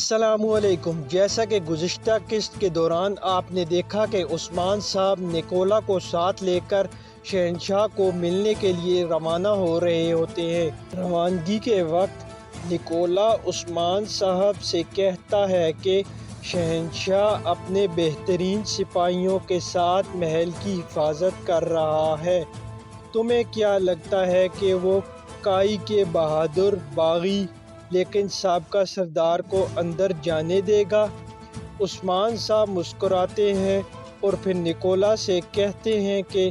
अस्सलामुअलैकुम। जैसा कि गुज़िश्ता किस्त के दौरान आपने देखा कि उस्मान साहब निकोला को साथ लेकर शहंशाह को मिलने के लिए रवाना हो रहे होते हैं। रवानगी के वक्त निकोला उस्मान साहब से कहता है कि शहंशाह अपने बेहतरीन सिपाहियों के साथ महल की हिफाजत कर रहा है। तुम्हें क्या लगता है कि वो काई के बहादुर बागी लेकिन साबका सरदार को अंदर जाने देगा? उस्मान साहब मुस्कुराते हैं और फिर निकोला से कहते हैं कि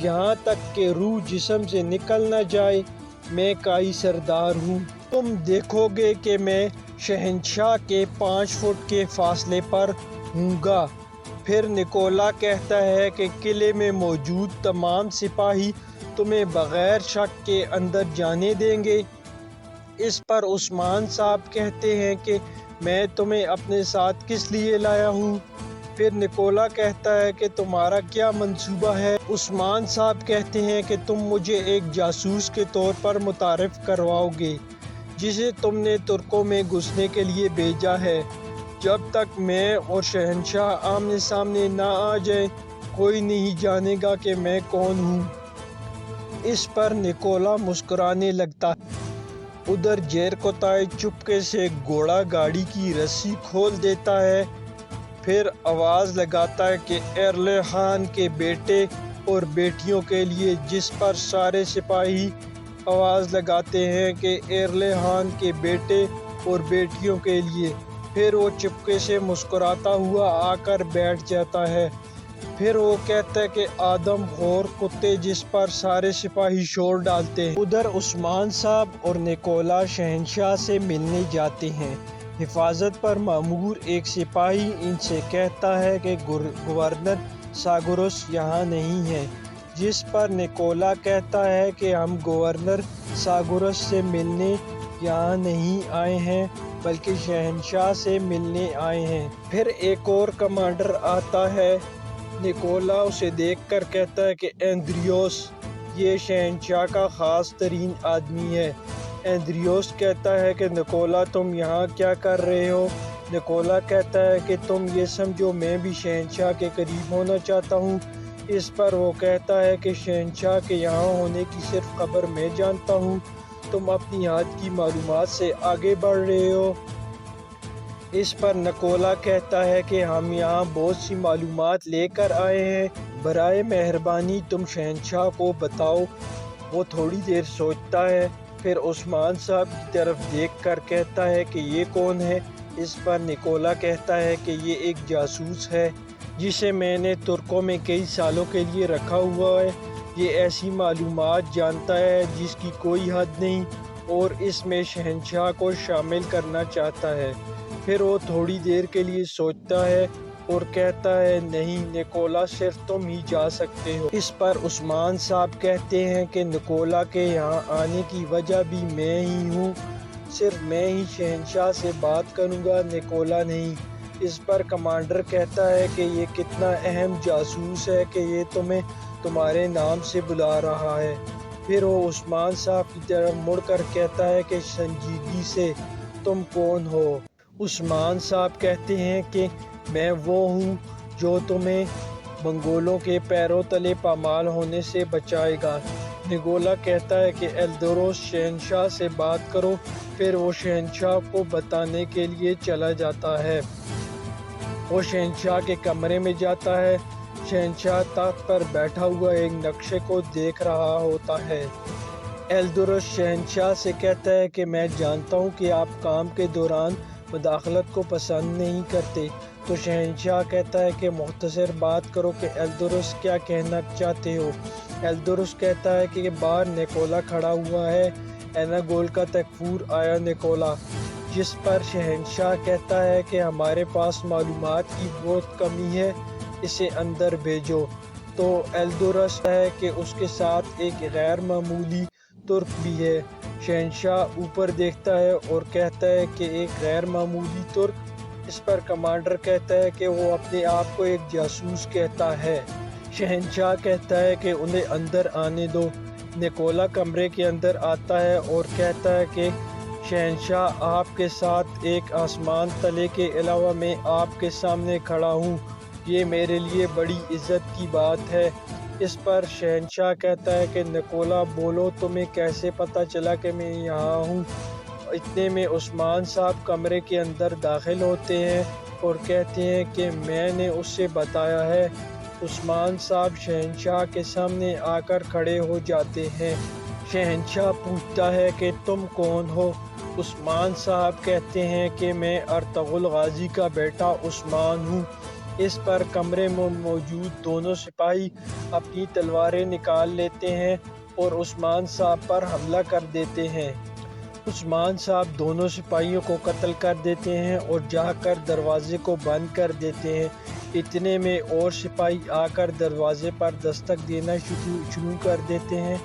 यहाँ तक कि रूह जिस्म से निकल न जाए, मैं काई सरदार हूँ। तुम देखोगे कि मैं शहंशाह के 5 फुट के फासले पर हूँगा। फिर निकोला कहता है कि किले में मौजूद तमाम सिपाही तुम्हें बग़ैर शक के अंदर जाने देंगे। इस पर उस्मान साहब कहते हैं कि मैं तुम्हें अपने साथ किस लिए लाया हूँ। फिर निकोला कहता है कि तुम्हारा क्या मंसूबा है। उस्मान साहब कहते हैं कि तुम मुझे एक जासूस के तौर पर मुतारिफ करवाओगे जिसे तुमने तुर्कों में घुसने के लिए भेजा है। जब तक मैं और शहंशाह आमने सामने ना आ जाए, कोई नहीं जानेगा कि मैं कौन हूँ। इस पर निकोला मुस्कुराने लगता है। उधर जेर कोताई चुपके से घोड़ा गाड़ी की रस्सी खोल देता है। फिर आवाज़ लगाता है कि एरले खान के बेटे और बेटियों के लिए, जिस पर सारे सिपाही आवाज़ लगाते हैं कि एरले खान के बेटे और बेटियों के लिए। फिर वो चुपके से मुस्कुराता हुआ आकर बैठ जाता है। फिर वो कहता है कि आदम खोर कुत्ते, जिस पर सारे सिपाही शोर डालते हैं। उधर उस्मान साहब और निकोला शहंशाह से मिलने जाते हैं। हिफाजत पर मामूर एक सिपाही इनसे कहता है कि गवर्नर सागुरुस यहाँ नहीं है, जिस पर निकोला कहता है कि हम गवर्नर सागुरुस से मिलने यहाँ नहीं आए हैं बल्कि शहंशाह से मिलने आए हैं। फिर एक और कमांडर आता है। निकोला उसे देखकर कहता है कि एंद्रियोस, ये शहंशाह का ख़ास तरीन आदमी है। एंद्रियोस कहता है कि निकोला तुम यहाँ क्या कर रहे हो? निकोला कहता है कि तुम ये समझो मैं भी शहंशाह के करीब होना चाहता हूँ। इस पर वो कहता है कि शहंशाह के यहाँ होने की सिर्फ खबर मैं जानता हूँ, तुम अपनी हाथ की मालूमात से आगे बढ़ रहे हो। इस पर निकोला कहता है कि हम यहाँ बहुत सी मालूमात लेकर आए हैं, बराए मेहरबानी तुम शहंशाह को बताओ। वो थोड़ी देर सोचता है, फिर उस्मान साहब की तरफ देखकर कहता है कि ये कौन है? इस पर निकोला कहता है कि ये एक जासूस है जिसे मैंने तुर्कों में कई सालों के लिए रखा हुआ है। ये ऐसी मालूमात जानता है जिसकी कोई हद नहीं और इसमें शहंशाह को शामिल करना चाहता है। फिर वो थोड़ी देर के लिए सोचता है और कहता है नहीं निकोला, सिर्फ तुम ही जा सकते हो। इस पर उस्मान साहब कहते हैं कि निकोला के यहाँ आने की वजह भी मैं ही हूँ, सिर्फ मैं ही शहंशाह से बात करूँगा, निकोला नहीं। इस पर कमांडर कहता है कि ये कितना अहम जासूस है कि ये तुम्हें तुम्हारे नाम से बुला रहा है। फिर वो उस्मान साहब की तरफ मुड़कर कहता है कि संजीदगी से तुम कौन हो? उस्मान साहब कहते हैं कि मैं वो हूँ जो तुम्हें मंगोलों के पैरों तले पामाल होने से बचाएगा। निकोला कहता है कि एल्दोरोस, शहंशाह से बात करो। फिर वो शहंशाह को बताने के लिए चला जाता है। वो शहंशाह के कमरे में जाता है। शहंशाह तख्त पर बैठा हुआ एक नक्शे को देख रहा होता है। एल्दोरोस शहंशाह से कहता है कि मैं जानता हूँ कि आप काम के दौरान मुदाखलत को पसंद नहीं करते। तो शहंशाह कहता है कि मुख्तसर बात करो कि एल्दोरोस क्या कहना चाहते हो। एल्दोरोस कहता है कि बाहर निकोला खड़ा हुआ है, एनागोल का तकफूर आया निकोला। जिस पर शहंशाह कहता है कि हमारे पास मालूमात की बहुत कमी है, इसे अंदर भेजो। तो एल्दोरोस है कि उसके साथ एक गैर मामूली तुर्क भी है। शहंशाह ऊपर देखता है और कहता है कि एक गैर मामूली तुर्क। इस पर कमांडर कहता है कि वो अपने आप को एक जासूस कहता है। शहंशाह कहता है कि उन्हें अंदर आने दो। निकोला कमरे के अंदर आता है और कहता है कि शहंशाह, आपके साथ एक आसमान तले के अलावा मैं आपके सामने खड़ा हूँ, ये मेरे लिए बड़ी इज़्ज़त की बात है। इस पर शहंशाह कहता है कि निकोला, बोलो तुम्हें कैसे पता चला कि मैं यहाँ हूँ। इतने में उस्मान साहब कमरे के अंदर दाखिल होते हैं और कहते हैं कि मैंने उससे बताया है। उस्मान साहब शहंशाह के सामने आकर खड़े हो जाते हैं। शहंशाह पूछता है कि तुम कौन हो? उस्मान साहब कहते हैं कि मैं अर्तुगरुल गाजी का बेटा उस्मान हूँ। इस पर कमरे में मौजूद दोनों सिपाही अपनी तलवारें निकाल लेते हैं और उस्मान साहब पर हमला कर देते हैं। उस्मान साहब दोनों सिपाहियों को कत्ल कर देते हैं और जाकर दरवाजे को बंद कर देते हैं। इतने में और सिपाही आकर दरवाजे पर दस्तक देना शुरू कर देते हैं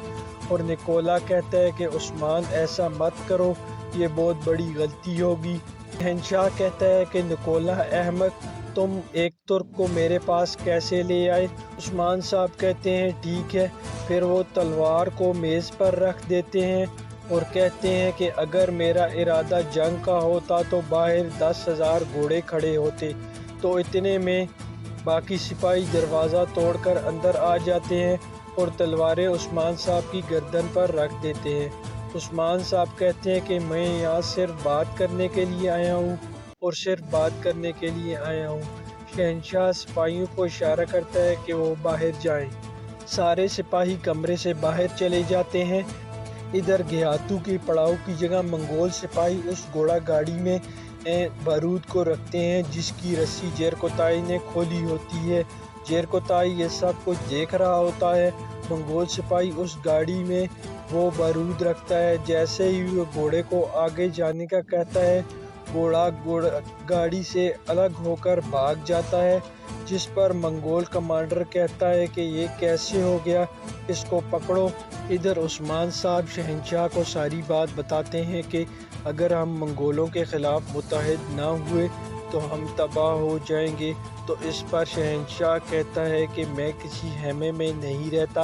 और निकोला कहता है कि उस्मान, ऐसा मत करो, ये बहुत बड़ी गलती होगी। शहंशाह कहता है कि निकोला अहमक, तुम एक तुर्क को मेरे पास कैसे ले आए? उस्मान साहब कहते हैं ठीक है। फिर वो तलवार को मेज़ पर रख देते हैं और कहते हैं कि अगर मेरा इरादा जंग का होता तो बाहर 10,000 घोड़े खड़े होते। तो इतने में बाकी सिपाही दरवाज़ा तोड़कर अंदर आ जाते हैं और तलवारें उस्मान साहब की गर्दन पर रख देते हैं। उस्मान साहब कहते हैं कि मैं यहाँ सिर्फ बात करने के लिए आया हूँ और सिर्फ बात करने के लिए आया हूँ। शहंशाह सिपाहियों को इशारा करता है कि वो बाहर जाएं। सारे सिपाही कमरे से बाहर चले जाते हैं। इधर गयातू के पड़ाव की जगह मंगोल सिपाही उस घोड़ा गाड़ी में बारूद को रखते हैं जिसकी रस्सी जेरकोताई ने खोली होती है। जेरकोताई ये सब कुछ देख रहा होता है। मंगोल सिपाही उस गाड़ी में वो बारूद रखता है। जैसे ही वो घोड़े को आगे जाने का कहता है, घोड़ा गाड़ी से अलग होकर भाग जाता है, जिस पर मंगोल कमांडर कहता है कि ये कैसे हो गया, इसको पकड़ो। इधर उस्मान साहब शहंशाह को सारी बात बताते हैं कि अगर हम मंगोलों के ख़िलाफ़ मुत्तहिद ना हुए तो हम तबाह हो जाएंगे। तो इस पर शहंशाह कहता है कि मैं किसी खेमे में नहीं रहता,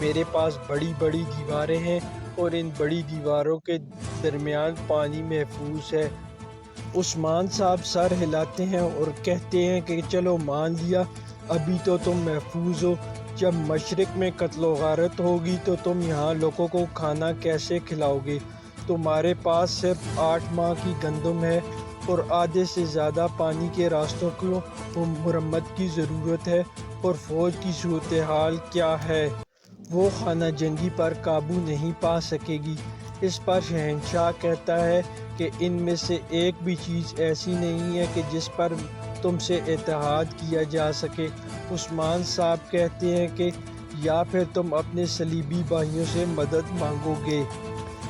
मेरे पास बड़ी बड़ी दीवारें हैं और इन बड़ी दीवारों के दरमियान पानी महफूज है। उस्मान साहब सर हिलाते हैं और कहते हैं कि चलो मान लिया, अभी तो तुम महफूज हो, जब मशरिक में कत्लो गारत होगी तो तुम यहाँ लोगों को खाना कैसे खिलाओगे? तुम्हारे पास सिर्फ 8 माह की गंदम है और आधे से ज़्यादा पानी के रास्तों को मुरम्मत की ज़रूरत है। और फ़ौज की सूरत हाल क्या है, वो खाना जंगी पर काबू नहीं पा सकेगी। इस पर शहंशाह कहता है कि इनमें से एक भी चीज़ ऐसी नहीं है कि जिस पर तुमसे इत्तेहाद किया जा सके। उस्मान साहब कहते हैं कि या फिर तुम अपने सलीबी भाइयों से मदद मांगोगे।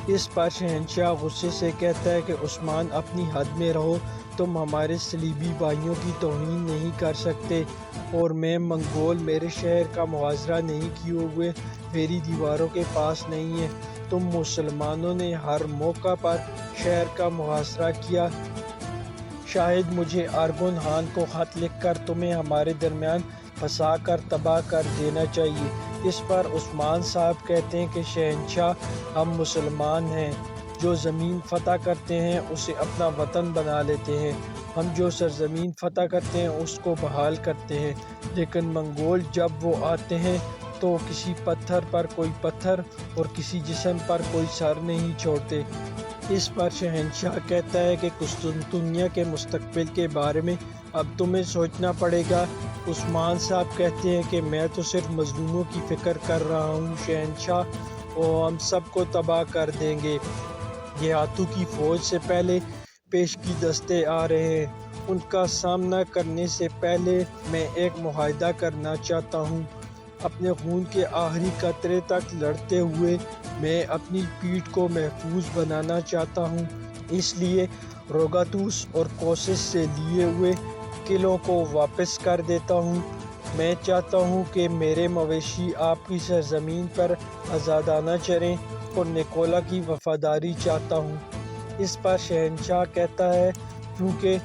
इस पर शहंशाह गुस्से से कहता है कि उस्मान, अपनी हद में रहो, तुम हमारे सलीबी भाइयों की तौहीन नहीं कर सकते और मैं मंगोल मेरे शहर का मुहाजरा नहीं किए हुए मेरी दीवारों के पास नहीं है। तुम मुसलमानों ने हर मौका पर शहर का मुहासरा किया। शायद मुझे अरगुन खान को ख़त लिखकर तुम्हें हमारे दरमियान फंसा कर तबाह कर देना चाहिए। इस पर उस्मान साहब कहते हैं कि शहंशाह, हम मुसलमान हैं, जो ज़मीन फ़तह करते हैं उसे अपना वतन बना लेते हैं। हम जो सरज़मीन फ़तह करते हैं उसको बहाल करते हैं, लेकिन मंगोल जब वो आते हैं तो किसी पत्थर पर कोई पत्थर और किसी जिस्म पर कोई सर नहीं छोड़ते। इस पर शहंशाह कहता है कि कुस्तुनतुनिया के मुस्तकबिल के बारे में अब तुम्हें सोचना पड़ेगा। उस्मान साहब कहते हैं कि मैं तो सिर्फ मजलूमों की फ़िक्र कर रहा हूँ शहंशाह, और हम सबको तबाह कर देंगे। गयातू की फ़ौज से पहले पेशगी दस्ते आ रहे हैं, उनका सामना करने से पहले मैं एक मुआहदा करना चाहता हूँ। अपने खून के आखिरी कतरे तक लड़ते हुए मैं अपनी पीठ को महफूज बनाना चाहता हूँ, इसलिए रोगातूस और कोसिस से लिए हुए किलों को वापस कर देता हूँ। मैं चाहता हूँ कि मेरे मवेशी आपकी सरज़मीन पर आज़ादाना चरें और निकोला की वफ़ादारी चाहता हूँ। इस पर शहंशाह कहता है, क्योंकि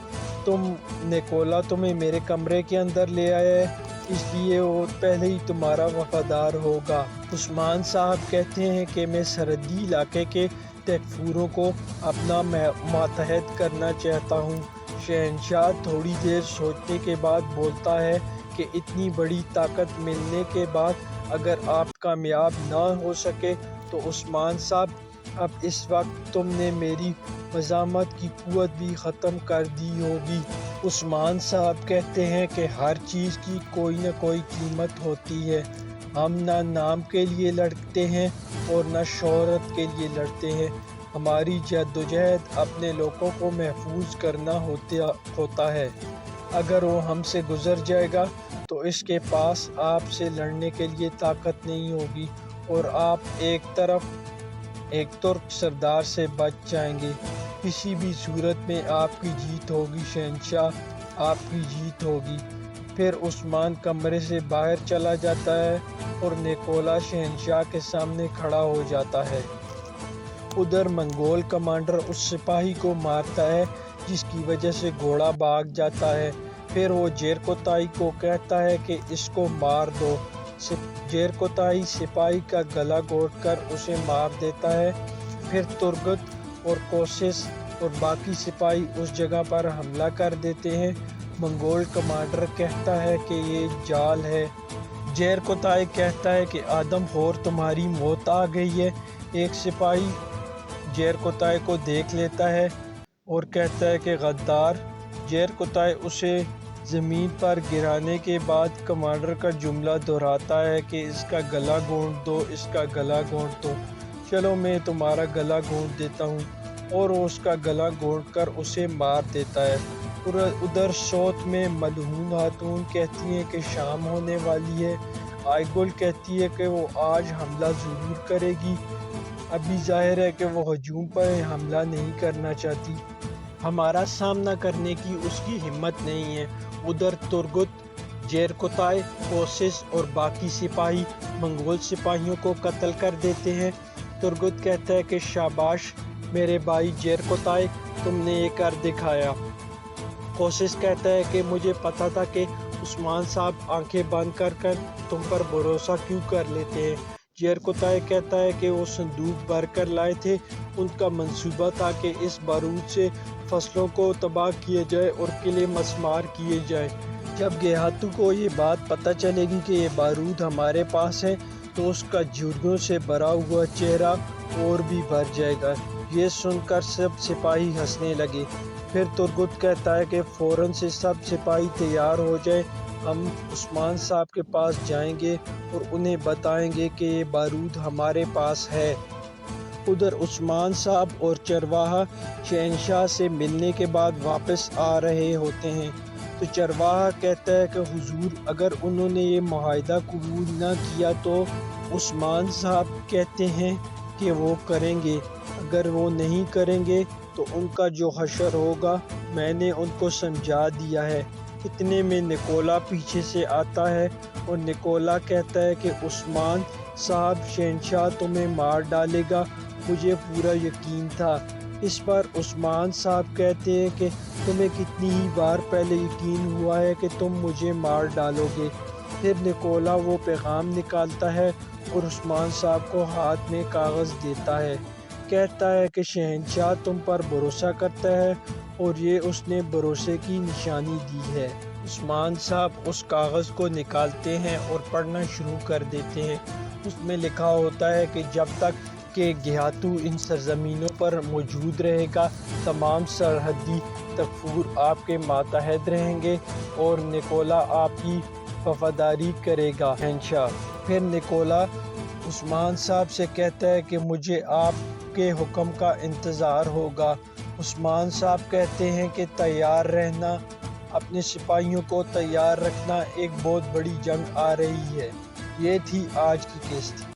निकोला तुम्हें मेरे कमरे के अंदर ले आया है, इसलिए वो पहले ही तुम्हारा वफ़ादार होगा। उस्मान साहब कहते हैं कि मैं सरहदी इलाके के تکفوروں کو اپنا ماتحت کرنا چاہتا ہوں۔ شہنشاہ تھوڑی دیر سوچنے کے بعد بولتا ہے کہ اتنی بڑی طاقت ملنے کے بعد اگر آپ کامیاب نہ ہو سکے تو عثمان صاحب اب اس وقت تم نے میری مزاحمت کی قوت بھی ختم کر دی ہوگی۔ عثمان صاحب کہتے ہیں کہ ہر چیز کی کوئی نہ کوئی قیمت ہوتی ہے، ہم نہ نام کے لیے لڑتے ہیں اور نہ شہرت کے لیے لڑتے ہیں، ہماری جدوجہد اپنے لوگوں کو محفوظ کرنا ہوتا ہے۔ اگر وہ ہم سے گزر جائے گا تو اس کے پاس آپ سے لڑنے کے لیے طاقت نہیں ہوگی اور آپ ایک ترک سردار سے بچ جائیں گے۔ کسی بھی صورت میں آپ کی جیت ہوگی شہنشاہ، آپ کی جیت ہوگی۔ پھر عثمان کمرے سے باہر چلا جاتا ہے اور نکولا شہنشاہ کے سامنے کھڑا ہو جاتا ہے۔ ادھر منگول کمانڈر اس سپاہی کو مارتا ہے جس کی وجہ سے گھوڑا بھاگ جاتا ہے۔ پھر وہ جیرکوتائی کو کہتا ہے کہ اس کو مار دو۔ جیرکوتائی سپاہی کا گلا گھونٹ کر اسے مار دیتا ہے۔ پھر ترگت اور کوسس اور باقی سپاہی اس جگہ پر حملہ کر دیتے ہیں۔ منگول کمانڈر کہتا ہے کہ یہ جال ہے۔ جیرکوتائی کہتا ہے کہ آدم خور تمہاری موت آ گئی ہے۔ ایک سپاہی جیرکوتائی کو دیکھ لیتا ہے اور کہتا ہے کہ غدار۔ جیرکوتائی اسے زمین پر گرانے کے بعد کمانڈر کا جملہ دہراتا ہے کہ اس کا گلا گھونٹ دو، اس کا گلا گھونٹ دو۔ چلو میں تمہارا گلا گھونٹ دیتا ہوں، اور وہ اس کا گلا گھونٹ کر اسے مار دیتا ہے۔ ادھر سوت میں ملعون خاتون کہتی ہیں کہ شام ہونے والی ہے۔ آئیگل کہتی ہے کہ وہ آج حملہ ضرور کرے گی۔ ابھی ظاہر ہے کہ وہ ہجوم پر حملہ نہیں کرنا چاہتی، ہمارا سامنا کرنے کی اس کی ہمت نہیں ہے۔ ادھر ترگت، جیرکوتائی، کوسس اور باقی سپاہی منگول سپاہیوں کو قتل کر دیتے ہیں۔ ترگت کہتا ہے کہ شاباش میرے بھائی جیرکوتائی، تم نے یہ کر دکھایا۔ کوسس کہتا ہے کہ مجھے پتا تھا کہ عثمان صاحب آنکھیں بند کر تم پر بھروسہ کیوں کر لیتے ہیں۔ جیرکوتائی کہتا ہے کہ وہ صندوق بھر کر لائے تھے، ان کا منصوبہ تھا کہ اس بارود سے فصلوں کو تباہ کیا جائے اور قلعے مسمار کیے جائیں۔ جب گیہاتو کو یہ بات پتہ چلے گی کہ یہ بارود ہمارے پاس ہے تو اس کا جھرریوں سے بھرا ہوا چہرہ اور بھی بھر جائے گا۔ یہ سن کر سب سپاہی ہنسنے لگے۔ پھر ترگت کہتا ہے کہ فوراً سے سب سپاہی تیار ہو جائیں، ہم عثمان صاحب کے پاس جائیں گے اور انہیں بتائیں گے کہ یہ بارود ہمارے پاس ہے۔ ادھر عثمان صاحب اور چرواہا شہنشاہ سے ملنے کے بعد واپس آ رہے ہوتے ہیں تو چرواہا کہتا ہے کہ حضور اگر انہوں نے یہ معاہدہ قبول نہ کیا تو عثمان صاحب کہتے ہیں کہ وہ کریں گے، اگر وہ نہیں کریں گے تو ان کا جو حشر ہوگا میں نے ان کو سمجھا دیا ہے۔ اتنے میں نکولا پیچھے سے آتا ہے اور نکولا کہتا ہے کہ عثمان صاحب شہنشاہ تمہیں مار ڈالے گا، مجھے پورا یقین تھا۔ اس پر عثمان صاحب کہتے ہیں کہ تمہیں کتنی ہی بار پہلے یقین ہوا ہے کہ تم مجھے مار ڈالو گے۔ پھر نکولا وہ پیغام نکالتا ہے اور عثمان صاحب کو ہاتھ میں کاغذ دیتا ہے، کہتا ہے کہ شہنشاہ تم پر بھروسہ کرتا ہے اور یہ اس نے بھروسے کی نشانی دی ہے۔ عثمان صاحب اس کاغذ کو نکالتے ہیں اور پڑھنا شروع کر دیتے ہیں۔ اس میں لکھا ہوتا ہے کہ جب تک کہ گیہاتو ان سرزمینوں پر موجود رہے گا تمام سرحدی تکفور آپ کے ماتحت رہیں گے اور نکولا آپ کی وفاداری کرے گا شہنشاہ۔ پھر نکولا عثمان صاحب سے کہتا ہے کہ مجھے آپ کے حکم کا انتظار ہوگا۔ عثمان صاحب کہتے ہیں کہ تیار رہنا، اپنے سپاہیوں کو تیار رکھنا، ایک بہت بڑی جنگ آ رہی ہے۔ یہ تھی آج کی قسط۔